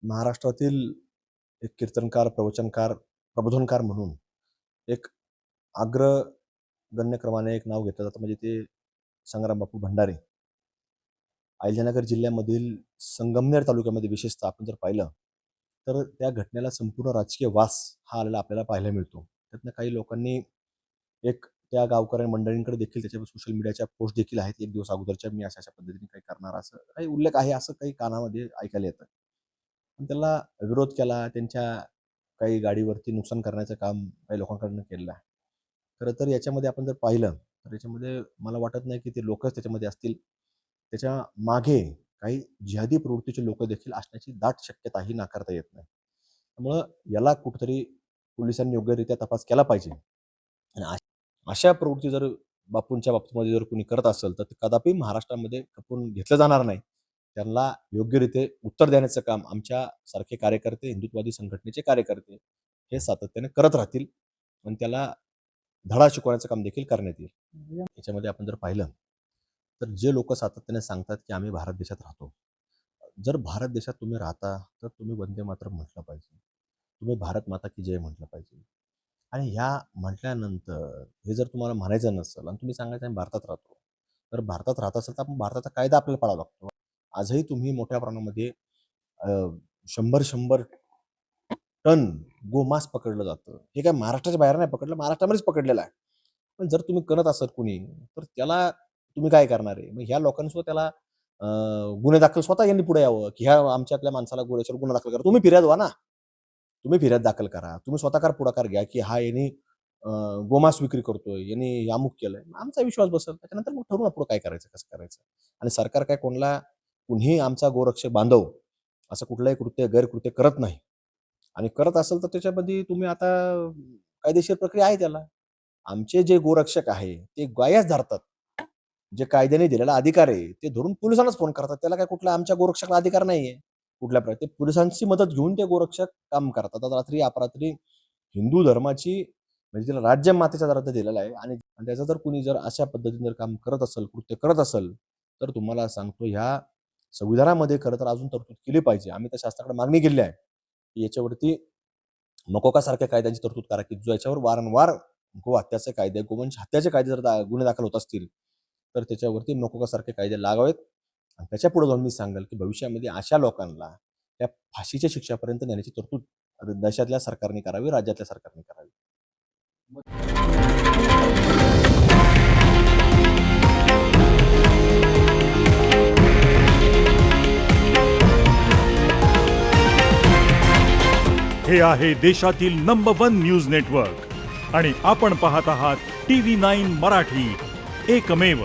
महाराष्ट्रातील एक कीर्तनकार, प्रवचनकार, प्रबोधनकार म्हणून एक अग्रगण्य क्रमाने एक नाव घेतलं जातं म्हणजे ते संग्राम बापू भंडारे. अहिल्यानगर जिल्ह्यामधील संगमनेर तालुक्यामध्ये विशेषतः आपण जर पाहिलं तर त्या घटनेला संपूर्ण राजकीय वास हा आलेला आपल्याला पाहायला मिळतो. त्यातनं काही लोकांनी एक त्या गावकऱ्या मंडळींकडे देखील त्याच्या सोशल मीडियाच्या पोस्ट देखील आहेत एक दिवस अगोदरच्या, मी अशा पद्धतीने काही करणार असं काही उल्लेख आहे असं काही कानामध्ये ऐकायला येतं. पण त्याला विरोध केला, त्यांच्या काही गाडीवरती नुकसान करण्याचं काम काही लोकांकडून केलेलं आहे. खरं तर याच्यामध्ये आपण जर पाहिलं तर याच्यामध्ये मला वाटत नाही की ते लोकच त्याच्यामध्ये असतील. त्याच्या मागे काही जिहादी प्रवृत्तीचे लोक देखील असण्याची दाट शक्यताही नाकारता येत नाही. त्यामुळं याला कुठेतरी पोलिसांनी योग्यरित्या तपास केला पाहिजे. आणि अशा प्रवृत्ती जर बापूंच्या बाबतीमध्ये जर कोणी करत असेल तर ते कदापि महाराष्ट्रामध्ये खपून घेतलं जाणार नाही. त्यांना योग्यरीत्या उत्तर देण्याचं काम आमच्या सारखे कार्यकर्ते, हिंदुत्ववादी संघटनेचे कार्यकर्ते हे सातत्याने करत राहतील आणि त्याला धडा शिकवण्याचं काम देखील करण्यात येईल. याच्यामध्ये आपण जर पाहिलं तर जे लोक सातत्याने सांगतात की आम्ही भारत देशात राहतो, जर भारत देशात तुम्ही राहता तर तुम्ही वंदे मातरम म्हटलं पाहिजे, तुम्ही भारत माता की जय म्हटलं पाहिजे. आणि ह्या म्हटल्यानंतर हे जर तुम्हाला म्हणायचं नसेल आणि तुम्ही सांगायचं आम्ही भारतात राहतो, तर भारतात राहत असेल तर आपण भारताचा कायदा आपल्याला पाळावा लागतो. आजही तुम्ही मोठ्या प्रमाणामध्ये 100 टन गोमांस पकडलं जातं. हे काय महाराष्ट्राच्या बाहेर नाही पकडलं, महाराष्ट्रामध्येच पकडलेलं आहे. पण जर तुम्ही करत असाल कुणी तर त्याला तुम्ही काय करणार आहे? मग ह्या लोकांनी सुद्धा त्याला गुन्हे दाखल स्वतः यांनी पुढे यावं की ह्या आमच्यातल्या माणसाला गुन्हा दाखल करा. तुम्ही फिर्याद व्हा ना, तुम्ही फिर्याद दाखल करा. तुम्ही स्वतःकार पुढाकार घ्या की हा यांनी गोमांस विक्री करतोय, यांनी अमुक केलंय. आमचा विश्वास बसेल. त्याच्यानंतर मग ठरवू ना पुढे काय करायचं, कसं करायचं. आणि सरकार काय कुणीही आमचा गोरक्षक बांधव असं कुठलंही गैरकृत्य करत नाही. आणि करत असेल तर त्याच्यामध्ये तुम्ही आता कायदेशीर प्रक्रिया आहे त्याला. आमचे जे गोरक्षक आहे ते गायच धरतात. जे कायद्याने दिलेला अधिकार आहे ते धरून पोलिसांनाच फोन करतात. त्याला काय कुठला आमच्या गोरक्षकाला अधिकार नाहीये. कुठल्या प्रकारे ते पोलिसांची मदत घेऊन ते गोरक्षक काम करतात. आता रात्री अपरात्री हिंदू धर्माची म्हणजे तिला राज्य मातेचा दर्जा दिलेला आहे आणि त्याचं जर कुणी जर अशा पद्धतीने जर काम करत असेल, कृत्य करत असेल तर तुम्हाला सांगतो ह्या संविधानामध्ये खरं तर अजून तरतूद केली पाहिजे. आम्ही तर शासनाकडे मागणी केली आहे की याच्यावरती मकोका सारख्या कायद्यांची तरतूद करा की जो याच्यावर वारंवार गो हत्याचे कायदे, गोवंश हत्याचे कायदे जर गुन्हे दाखल होत असतील तर त्याच्यावरती मकोका सारखे कायदे लागावेत. आणि त्याच्या पुढे जाऊन मी सांगेल की भविष्यामध्ये अशा लोकांना त्या फाशीच्या शिक्षापर्यंत नेण्याची तरतूद देशातल्या सरकारने करावी, राज्यातल्या सरकारने करावी. हे आहे देशातील नंबर 1 न्यूज नेटवर्क आणि आपण पाहत आहात TV9 मराठी, एकमेव.